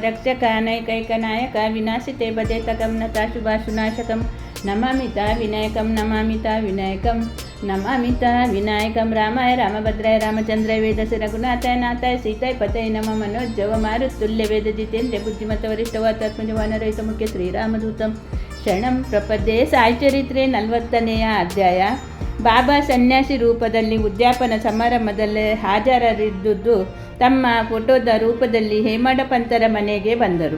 ರಕ್ಷಕಾನೈಕೈಕನಾಯಕ ವಿನಾಶಿತೆ ಬದೇತಕಂ ನತಾ ಶುಭಾಶುನಾಶಕಂ ನಮಾಮಿತ ವಿನಾಯಕಂ ನಮಾಮಿತ ವಿನಾಯಕಂ ರಾಮಾಯ ರಾಮಭದ್ರಾಯ ರಾಮಚಂದ್ರಾಯ ವೇದಸ ರಘುನಾಥಾಯ ನಾಥಾಯ ಸೀತಾಯ ಪತಯ ನಮ ಮನೋಜ್ಜವ ಮಾರುತುಲ್ಯ ವೇದ ಜಿತೇಂದ್ರ ಬುದ್ಧಿಮತ ವರಿಷ್ಠವಾತಾತ್ಮಜ ವಾನರಹಿತ ಮುಖ್ಯ ಶ್ರೀರಾಮದೂತಂ ಶರಣಂ ಪ್ರಪದ್ಯೆ. ಸಾಯಿ ಚರಿತ್ರೆ 40ನೆಯ ಅಧ್ಯಾಯ. ಬಾಬಾ ಸನ್ಯಾಸಿ ರೂಪದಲ್ಲಿ ಉದ್ಯಾಪನ ಸಮಾರಂಭದಲ್ಲಿ ಹಾಜರರಿದ್ದುದು ತಮ್ಮ ಫೋಟೋದ ರೂಪದಲ್ಲಿ ಹೇಮಡ ಪಂತರ ಮನೆಗೆ ಬಂದರು.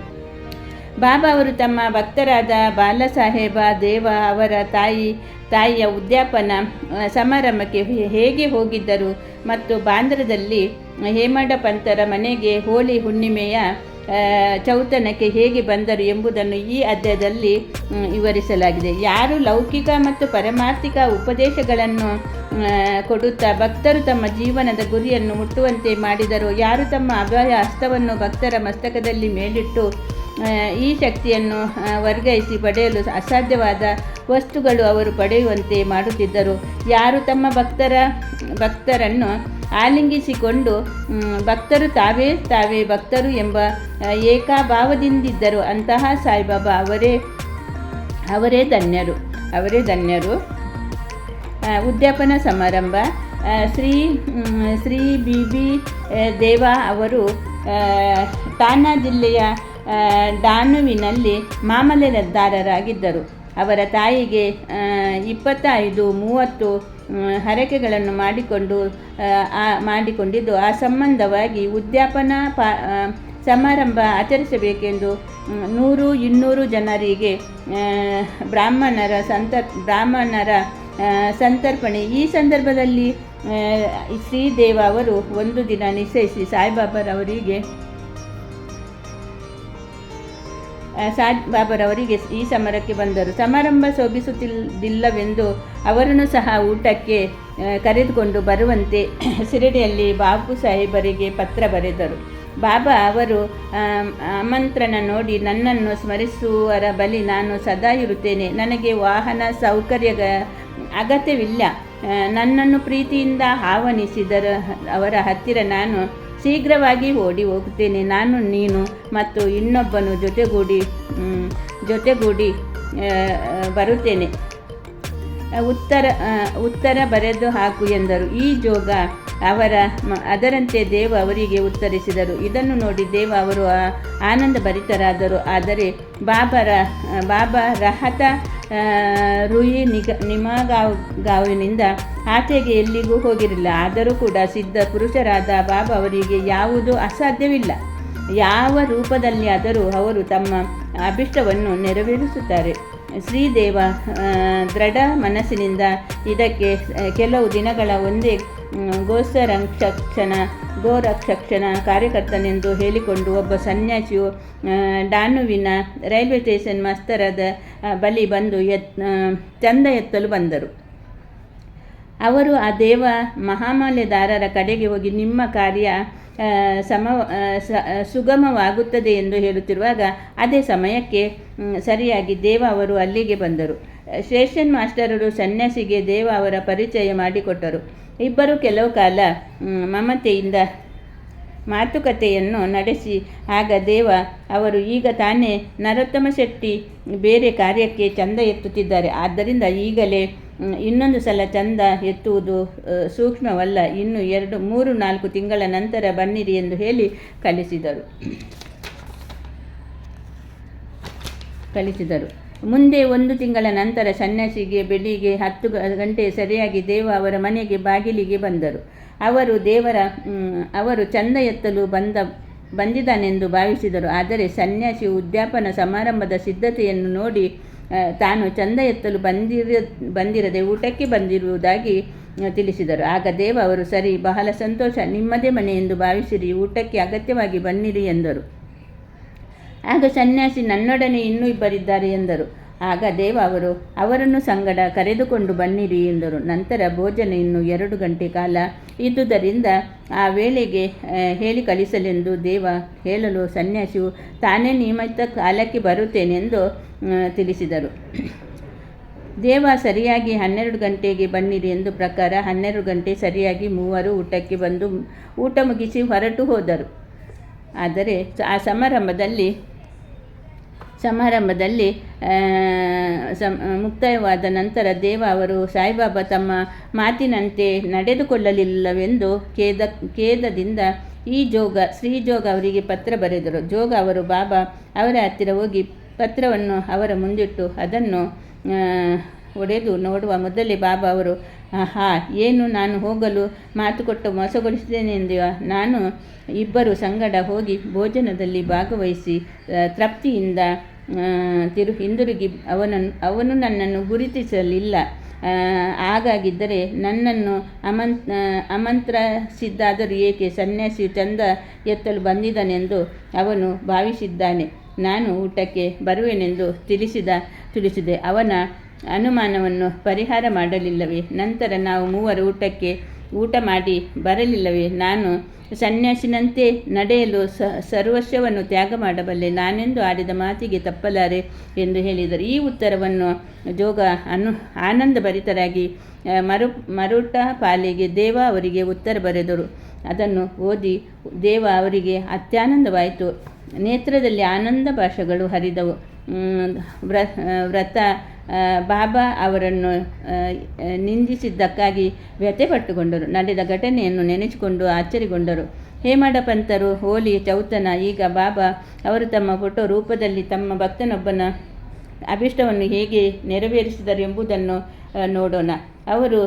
ಬಾಬಾ ಅವರು ತಮ್ಮ ಭಕ್ತರಾದ ಬಾಲಸಾಹೇಬ ದೇವ ಅವರ ತಾಯಿಯ ಉದ್ಯಾಪನ ಸಮಾರಂಭಕ್ಕೆ ಹೇಗೆ ಹೋಗಿದ್ದರು ಮತ್ತು ಬಾಂದ್ರದಲ್ಲಿ ಹೇಮಡ ಪಂತರ ಮನೆಗೆ ಹೋಳಿ ಹುಣ್ಣಿಮೆಯ ಚೌತನಕ್ಕೆ ಹೇಗೆ ಬಂದರು ಎಂಬುದನ್ನು ಈ ಅಧ್ಯಾಯದಲ್ಲಿ ವಿವರಿಸಲಾಗಿದೆ. ಯಾರು ಲೌಕಿಕ ಮತ್ತು ಪಾರಮಾರ್ಥಿಕ ಉಪದೇಶಗಳನ್ನು ಕೊಡುತ್ತಾ ಭಕ್ತರು ತಮ್ಮ ಜೀವನದ ಗುರಿಯನ್ನು ಮುಟ್ಟುವಂತೆ ಮಾಡಿದರೋ, ಯಾರು ತಮ್ಮ ಅಭಯ ಹಸ್ತವನ್ನು ಭಕ್ತರ ಮಸ್ತಕದಲ್ಲಿ ಮೇಲಿಟ್ಟು ಈ ಶಕ್ತಿಯನ್ನು ವರ್ಗಾಯಿಸಿ ಪಡೆಯಲು ಅಸಾಧ್ಯವಾದ ವಸ್ತುಗಳು ಅವರು ಪಡೆಯುವಂತೆ ಮಾಡುತ್ತಿದ್ದರು, ಯಾರು ತಮ್ಮ ಭಕ್ತರನ್ನು ಆಲಿಂಗಿಸಿಕೊಂಡು ಭಕ್ತರು ತಾವೇ ಭಕ್ತರು ಎಂಬ ಏಕಾಭಾವದಿಂದಿದ್ದರು, ಅಂತಹ ಸಾಯಿಬಾಬಾ ಅವರೇ ಧನ್ಯರು. ಉದ್ಯಾಪನ ಸಮಾರಂಭ. ಶ್ರೀ ಬಿ ದೇವ ಅವರು ತಾನಾ ಜಿಲ್ಲೆಯ ಡಾನುವಿನಲ್ಲಿ ಮಾಮಲೆದಾರರಾಗಿದ್ದರು. ಅವರ ತಾಯಿಗೆ 25-30 ಹರಕೆಗಳನ್ನು ಮಾಡಿಕೊಂಡಿದ್ದು ಆ ಸಂಬಂಧವಾಗಿ ಉದ್ಯಾಪನಾ ಸಮಾರಂಭ ಆಚರಿಸಬೇಕೆಂದು 100-200 ಜನರಿಗೆ ಬ್ರಾಹ್ಮಣರ ಸಂತರ್ಪಣೆ. ಈ ಸಂದರ್ಭದಲ್ಲಿ ಶ್ರೀದೇವ ಅವರು ಒಂದು ದಿನ ನಿಶ್ಚಯಿಸಿ ಸಾಯಿಬಾಬರವರಿಗೆ ಈ ಸಮರಕ್ಕೆ ಬಂದರು. ಸಮಾರಂಭ ಶೋಭಿಸುತ್ತಿಲ್ಲವೆಂದು ಅವರನ್ನು ಸಹ ಊಟಕ್ಕೆ ಕರೆದುಕೊಂಡು ಬರುವಂತೆ ಶಿರಡಿಯಲ್ಲಿ ಬಾಪು ಸಾಹೇಬರಿಗೆ ಪತ್ರ ಬರೆದರು. ಬಾಬಾ ಅವರು ಆಮಂತ್ರಣ ನೋಡಿ, ನನ್ನನ್ನು ಸ್ಮರಿಸುವರ ಬಳಿ ನಾನು ಸದಾ ಇರುತ್ತೇನೆ, ನನಗೆ ವಾಹನ ಸೌಕರ್ಯ ಅಗತ್ಯವಿಲ್ಲ, ನನ್ನನ್ನು ಪ್ರೀತಿಯಿಂದ ಆಹ್ವಾನಿಸಿದರ ಅವರ ಹತ್ತಿರ ನಾನು ಶೀಘ್ರವಾಗಿ ಓಡಿ ಹೋಗುತ್ತೇನೆ, ನಾನು ನೀನು ಮತ್ತು ಇನ್ನೊಬ್ಬನು ಜೊತೆಗೂಡಿ ಬರುತ್ತೇನೆ, ಉತ್ತರ ಬರೆದು ಹಾಕು ಎಂದರು. ಈ ಜೋಗ ಅದರಂತೆ ದೇವ ಅವರಿಗೆ ಉತ್ತರಿಸಿದರು. ಇದನ್ನು ನೋಡಿ ದೇವ ಅವರು ಆನಂದ ಭರಿತರಾದರು. ಆದರೆ ಬಾಬಾ ರಹತ ರುಯಿ ನಿಮಗಾವಿನಿಂದ ಆಚೆಗೆ ಎಲ್ಲಿಗೂ ಹೋಗಿರಲಿಲ್ಲ. ಆದರೂ ಕೂಡ ಸಿದ್ಧ ಪುರುಷರಾದ ಬಾಬಾ ಅವರಿಗೆ ಯಾವುದೂ ಅಸಾಧ್ಯವಿಲ್ಲ. ಯಾವ ರೂಪದಲ್ಲಿ ಆದರೂ ಅವರು ತಮ್ಮ ಅಭಿಷ್ಟವನ್ನು ನೆರವೇರಿಸುತ್ತಾರೆ. ಶ್ರೀದೇವ ದೃಢ ಮನಸ್ಸಿನಿಂದ ಇದಕ್ಕೆ ಕೆಲವು ದಿನಗಳ ಒಂದೇ ಗೋರಕ್ಷಣ ಕಾರ್ಯಕರ್ತನೆಂದು ಹೇಳಿಕೊಂಡು ಒಬ್ಬ ಸನ್ಯಾಸಿಯು ಡಾನುವಿನ ರೈಲ್ವೆ ಸ್ಟೇಷನ್ ಮಸ್ತರದ ಬಳಿ ಬಂದು ಚಂದ ಎತ್ತಲು ಬಂದರು. ಅವರು ಆ ದೇವ ಮಹಾಮಲ್ಯದಾರರ ಕಡೆಗೆ ಹೋಗಿ, ನಿಮ್ಮ ಕಾರ್ಯ ಸುಗಮವಾಗುತ್ತದೆ ಎಂದು ಹೇಳುತ್ತಿರುವಾಗ ಅದೇ ಸಮಯಕ್ಕೆ ಸರಿಯಾಗಿ ದೇವ ಅವರು ಅಲ್ಲಿಗೆ ಬಂದರು. ಸ್ಟೇಷನ್ ಮಾಸ್ಟರರು ಸನ್ಯಾಸಿಗೆ ದೇವ ಅವರ ಪರಿಚಯ ಮಾಡಿಕೊಟ್ಟರು. ಇಬ್ಬರು ಕೆಲವು ಕಾಲ ಮಮತೆಯಿಂದ ಮಾತುಕತೆಯನ್ನು ನಡೆಸಿ ಆಗ ದೇವ ಅವರು, ಈಗ ತಾನೇ ನರೋತ್ತಮ ಶೆಟ್ಟಿ ಬೇರೆ ಕಾರ್ಯಕ್ಕೆ ಚಂದ ಎತ್ತುತ್ತಿದ್ದಾರೆ, ಆದ್ದರಿಂದ ಈಗಲೇ ಇನ್ನೊಂದು ಸಲ ಚಂದ ಎತ್ತುವುದು ಸೂಕ್ಷ್ಮವಲ್ಲ, ಇನ್ನು 2-3-4 ತಿಂಗಳ ನಂತರ ಬನ್ನಿರಿ ಎಂದು ಹೇಳಿ ಕಳಿಸಿದರು. ಮುಂದೆ 1 ತಿಂಗಳ ನಂತರ ಸನ್ಯಾಸಿಗೆ ಬೆಳಿಗ್ಗೆ 10 ಗಂಟೆ ಸರಿಯಾಗಿ ದೇವ ಅವರ ಮನೆಗೆ ಬಾಗಿಲಿಗೆ ಬಂದರು. ಅವರು ಚಂದ ಎತ್ತಲು ಬಂದಿದ್ದಾನೆಂದು ಭಾವಿಸಿದರು. ಆದರೆ ಸನ್ಯಾಸಿ ಉದ್ಯಾಪನ ಸಮಾರಂಭದ ಸಿದ್ಧತೆಯನ್ನು ನೋಡಿ ತಾನು ಚಂದ ಎತ್ತಲು ಬಂದಿರದೆ ಊಟಕ್ಕೆ ಬಂದಿರುವುದಾಗಿ ತಿಳಿಸಿದರು. ಆಗ ದೇವ ಅವರು, ಸರಿ, ಬಹಳ ಸಂತೋಷ, ನಿಮ್ಮದೇ ಮನೆ ಎಂದು ಭಾವಿಸಿರಿ, ಊಟಕ್ಕೆ ಅಗತ್ಯವಾಗಿ ಬನ್ನಿರಿ ಎಂದರು. ಆಗ ಸನ್ಯಾಸಿ, ನನ್ನೊಡನೆ ಇನ್ನೂ ಇಬ್ಬರಿದ್ದಾರೆ ಎಂದರು. ಆಗ ದೇವ ಅವರು ಅವರನ್ನು ಸಂಗಡ ಕರೆದುಕೊಂಡು ಬನ್ನಿರಿ ಎಂದರು. ನಂತರ ಭೋಜನ ಇನ್ನು 2 ಗಂಟೆ ಕಾಲ ಇದ್ದುದರಿಂದ ಆ ವೇಳೆಗೆ ಹೇಳಿ ಕಳಿಸಲೆಂದು ದೇವ ಹೇಳಲು ಸನ್ಯಾಸಿಯು ತಾನೇ ನಿಯಮಿತ ಕಾಲಕ್ಕೆ ಬರುತ್ತೇನೆಂದು ತಿಳಿಸಿದರು. ದೇವ ಸರಿಯಾಗಿ 12 ಗಂಟೆಗೆ ಬನ್ನಿರಿ ಎಂದು ಪ್ರಕಾರ 12 ಗಂಟೆ ಸರಿಯಾಗಿ ಮೂವರು ಊಟಕ್ಕೆ ಬಂದು ಊಟ ಮುಗಿಸಿ ಹೊರಟು ಹೋದರು. ಆದರೆ ಆ ಸಮಾರಂಭದಲ್ಲಿ ಮುಕ್ತಾಯವಾದ ನಂತರ ದೇವ ಅವರು ಸಾಯಿಬಾಬಾ ತಮ್ಮ ಮಾತಿನಂತೆ ನಡೆದುಕೊಳ್ಳಲಿಲ್ಲವೆಂದು ಖೇದದಿಂದ ಶ್ರೀ ಜೋಗ ಅವರಿಗೆ ಪತ್ರ ಬರೆದರು. ಜೋಗ ಅವರು ಬಾಬಾ ಅವರ ಹತ್ತಿರ ಹೋಗಿ ಪತ್ರವನ್ನು ಅವರ ಮುಂದಿಟ್ಟು ಅದನ್ನು ಒಡೆದು ನೋಡುವ ಮೊದಲೇ ಬಾಬಾ ಅವರು, ಏನು ನಾನು ಹೋಗಲು ಮಾತು ಕೊಟ್ಟು ಮೋಸಗೊಳಿಸಿದ್ದೇನೆಂದೆಯಾ? ನಾನು ಇಬ್ಬರು ಸಂಗಡ ಹೋಗಿ ಭೋಜನದಲ್ಲಿ ಭಾಗವಹಿಸಿ ತೃಪ್ತಿಯಿಂದ ಹಿಂದಿರುಗಿ ಅವನು ನನ್ನನ್ನು ಗುರುತಿಸಲಿಲ್ಲ. ಹಾಗಾಗಿದ್ದರೆ ನನ್ನನ್ನು ಆಮಂತ್ರಿಸಿದ್ದಾದರೂ ಏಕೆ? ಸನ್ಯಾಸಿಯು ಚಂದ ಎತ್ತಲು ಬಂದಿದ್ದಾನೆಂದು ಅವನು ಭಾವಿಸಿದ್ದಾನೆ. ನಾನು ಊಟಕ್ಕೆ ಬರುವೆನೆಂದು ತಿಳಿಸಿದೆ. ಅವನ ಅನುಮಾನವನ್ನು ಪರಿಹಾರ ಮಾಡಲಿಲ್ಲವೇ? ನಂತರ ನಾವು ಮೂವರು ಊಟ ಮಾಡಿ ಬರಲಿಲ್ಲವೇ? ನಾನು ಸನ್ಯಾಸಿನಂತೆ ನಡೆಯಲು ಸರ್ವಸ್ವವನ್ನು ತ್ಯಾಗ ಮಾಡಬಲ್ಲೆ. ನಾನೆಂದು ಆಡಿದ ಮಾತಿಗೆ ತಪ್ಪಲಾರೆ ಎಂದು ಹೇಳಿದರು. ಈ ಉತ್ತರವನ್ನು ಜೋಗ ಆನಂದಭರಿತರಾಗಿ ಮರುಟ ಪಾಲಿಗೆ ದೇವ ಅವರಿಗೆ ಉತ್ತರ ಬರೆದರು. ಅದನ್ನು ಓದಿ ದೇವ ಅವರಿಗೆ ಅತ್ಯಾನಂದವಾಯಿತು. ನೇತ್ರದಲ್ಲಿ ಆನಂದ ಭಾಷೆಗಳು ಹರಿದವು. ಬಾಬಾ ಅವರನ್ನು ನಿಂದಿಸಿದ್ದಕ್ಕಾಗಿ ವ್ಯಥೆಪಟ್ಟುಕೊಂಡರು. ನಡೆದ ಘಟನೆಯನ್ನು ನೆನೆಸಿಕೊಂಡು ಆಶ್ಚರ್ಯಗೊಂಡರು. ಹೇಮಡ ಪಂತರು, ಹೋಲಿ ಚೌತನ, ಈಗ ಬಾಬಾ ಅವರು ತಮ್ಮ ಫೋಟೋ ರೂಪದಲ್ಲಿ ತಮ್ಮ ಭಕ್ತನೊಬ್ಬನ ಅಭಿಷ್ಟವನ್ನು ಹೇಗೆ ನೆರವೇರಿಸಿದರು ಎಂಬುದನ್ನು ನೋಡೋಣ. ಅವರು